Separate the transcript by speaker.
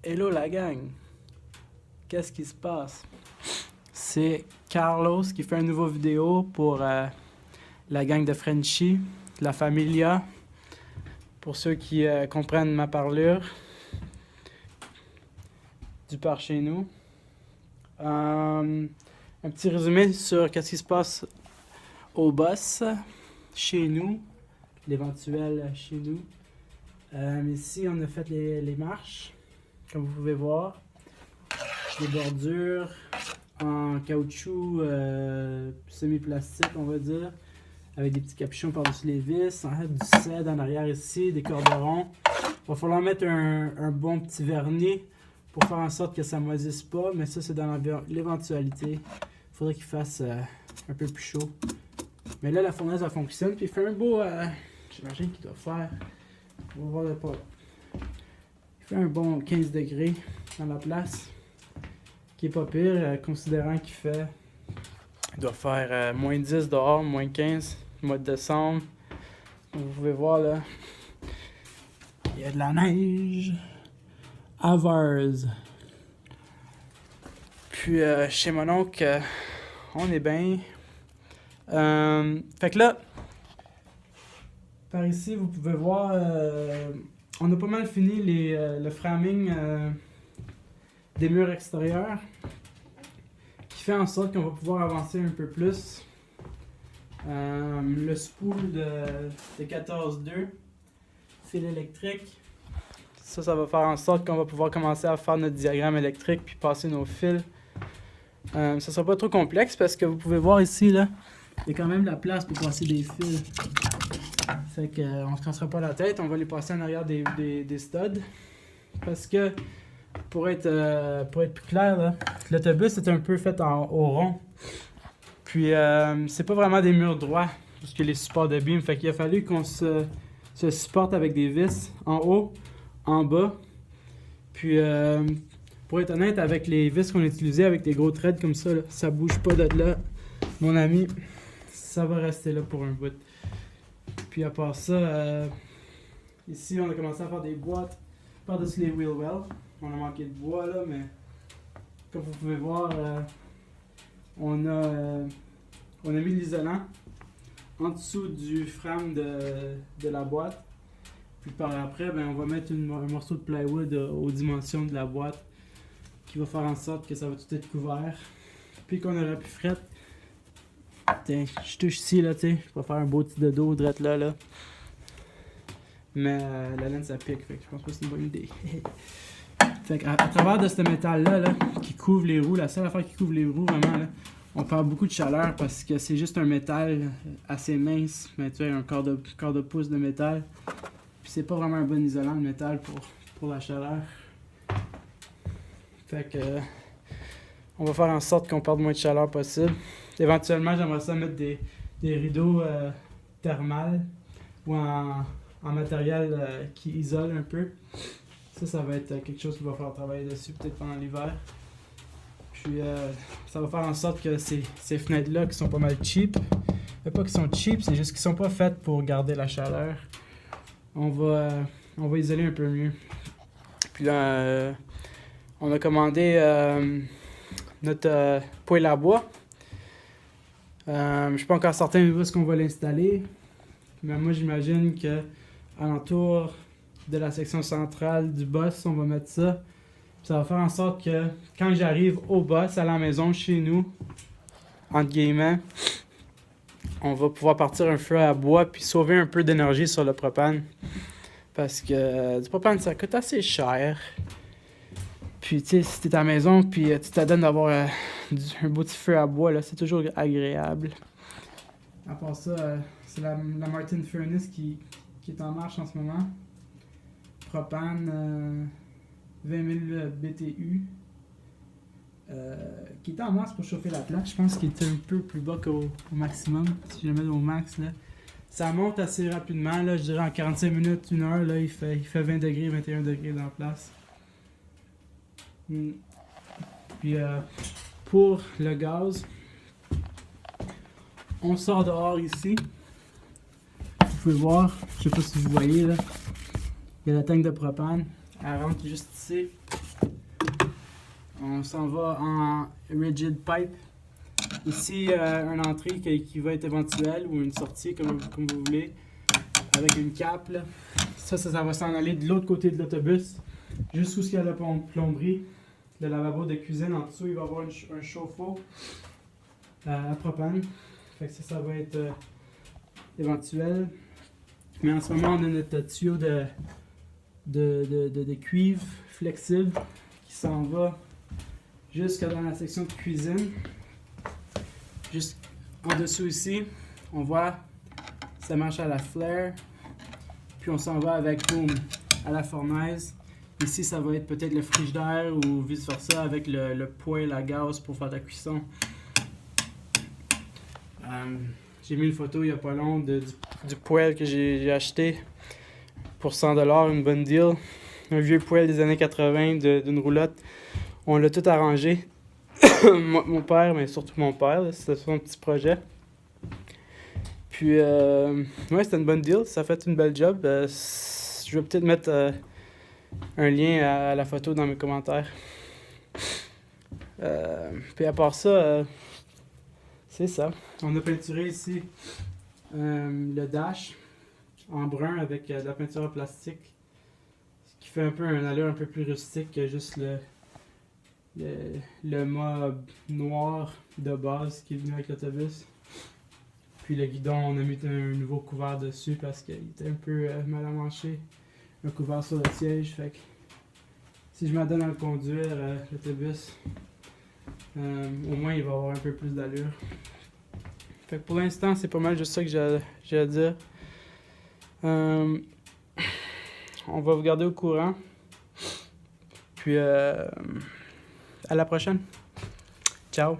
Speaker 1: Hello la gang! Qu'est-ce qui se passe? C'est Carlos qui fait une nouvelle vidéo pour la gang de Frenchy, la Familia, pour ceux qui comprennent ma parlure, du par chez nous. Un petit résumé sur qu'est-ce qui se passe au boss, chez nous, l'éventuel chez nous. Ici, on a fait les marches, comme vous pouvez voir. Des bordures en caoutchouc semi-plastique, on va dire, avec des petits capuchons par-dessus les vis, en fait, du cèdre en arrière ici, des corderons. Il va falloir mettre un bon petit vernis pour faire en sorte que ça ne moisisse pas, mais ça, c'est dans l'éventualité. Il faudrait qu'il fasse un peu plus chaud. Mais là, la fournaise, elle fonctionne, puis il fait un beau... j'imagine qu'il doit faire... On va voir le pas. Il fait un bon 15 degrés dans la place, qui est pas pire, considérant qu'il fait... Il doit faire moins 10 dehors, moins 15, mois de décembre. Comme vous pouvez voir là, il y a de la neige. Avars. Puis chez mon oncle, on est bien. Fait que là, par ici, vous pouvez voir, on a pas mal fini le framing des murs extérieurs, qui fait en sorte qu'on va pouvoir avancer un peu plus. Le spool de 14,2, fil électrique. Ça va faire en sorte qu'on va pouvoir commencer à faire notre diagramme électrique puis passer nos fils. Ça sera pas trop complexe parce que vous pouvez voir ici, là, il y a quand même la place pour passer des fils. Fait qu'on se cassera pas la tête, on va les passer en arrière des studs. Parce que, pour être plus clair, là, l'autobus est un peu fait au rond. Puis, c'est pas vraiment des murs droits, parce que les supports de beam. Fait qu'il a fallu qu'on se supporte avec des vis en haut, en bas. Puis, pour être honnête, avec les vis qu'on a utilisées, avec des gros threads comme ça, là, ça bouge pas de là. Mon ami, ça va rester là pour un bout. Puis à part ça, ici on a commencé à faire des boîtes par-dessus les wheel wells. On a manqué de bois là, mais comme vous pouvez voir, on a mis de l'isolant en dessous du frame de la boîte. Puis par après, ben, on va mettre un morceau de plywood aux dimensions de la boîte qui va faire en sorte que ça va tout être couvert. Puis qu'on aura plus fret. Tiens, je touche ici, là, tu sais, je vais faire un beau petit dodo drette là. Mais la laine, ça pique, fait que je pense pas que c'est une bonne idée. Fait qu'à travers de ce métal-là, là, qui couvre les roues, la seule affaire qui couvre les roues, vraiment, là, on perd beaucoup de chaleur parce que c'est juste un métal assez mince, mais tu sais, un quart de pouce de métal. Puis c'est pas vraiment un bon isolant, le métal, pour la chaleur. Fait que... on va faire en sorte qu'on perde le moins de chaleur possible. Éventuellement, j'aimerais ça mettre des rideaux thermales ou en matériel qui isole un peu. Ça va être quelque chose qu'il va falloir travailler dessus peut-être pendant l'hiver. Puis ça va faire en sorte que ces fenêtres-là qui sont pas mal cheap, pas qu'ils sont cheap, c'est juste qu'ils sont pas faites pour garder la chaleur. On va isoler un peu mieux. Puis là, on a commandé notre poêle à bois. Je suis pas encore certain où est-ce qu'on va l'installer, mais moi j'imagine que alentour de la section centrale du boss, on va mettre ça. Puis ça va faire en sorte que quand j'arrive au boss, à la maison, chez nous, entre guillemets, on va pouvoir partir un feu à bois puis sauver un peu d'énergie sur le propane. Parce que du propane, ça coûte assez cher. Puis, tu sais, si t'es à la maison, puis tu t'adonnes d'avoir un beau petit feu à bois, là, c'est toujours agréable. À part ça, c'est la Martin Furnace qui est en marche en ce moment. Propane, 20 000 BTU. Qui est en masse pour chauffer la place. Je pense qu'il est un peu plus bas qu'au maximum. Si je le mets au max, là. Ça monte assez rapidement, là, je dirais en 45 minutes, 1 heure, là, il fait 20 degrés, 21 degrés dans la place. Puis pour le gaz, on sort dehors ici. Vous pouvez voir, je sais pas si vous voyez là, il y a la tank de propane, elle rentre juste ici. On s'en va en rigid pipe. Ici, une entrée qui va être éventuelle ou une sortie, comme vous voulez, avec une cape. Là. Ça va s'en aller de l'autre côté de l'autobus, jusqu'où il y a la plomberie, le lavabo de cuisine. En dessous, il va y avoir un chauffe-eau à propane. Fait que ça va être éventuel. Mais en ce moment, on a notre tuyau de cuivre flexible qui s'en va jusque dans la section de cuisine. Juste en dessous ici, on voit ça marche à la flare. Puis on s'en va avec boom à la fournaise. Ici, ça va être peut-être le frigidaire ou vice versa avec le poêle à gaz pour faire la cuisson. J'ai mis une photo il n'y a pas long du poêle que j'ai acheté pour 100$, une bonne deal. Un vieux poêle des années 80 d'une roulotte. On l'a tout arrangé. Mon père, mais surtout mon père, c'était son petit projet. Puis, ouais, c'était une bonne deal. Ça a fait une belle job. Je vais peut-être mettre un lien à la photo dans mes commentaires. Puis à part ça, c'est ça. On a peinturé ici le dash en brun avec de la peinture en plastique. Ce qui fait un peu un allure un peu plus rustique que juste le mât noir de base qui est venu avec l'autobus. Puis le guidon, on a mis un nouveau couvert dessus parce qu'il était un peu mal à mancher. Un couvert sur le siège. Fait que si je m'adonne à le conduire, l'autobus, au moins il va avoir un peu plus d'allure. Fait que pour l'instant, c'est pas mal juste ça que j'ai à dire. On va vous garder au courant. Puis à la prochaine. Ciao.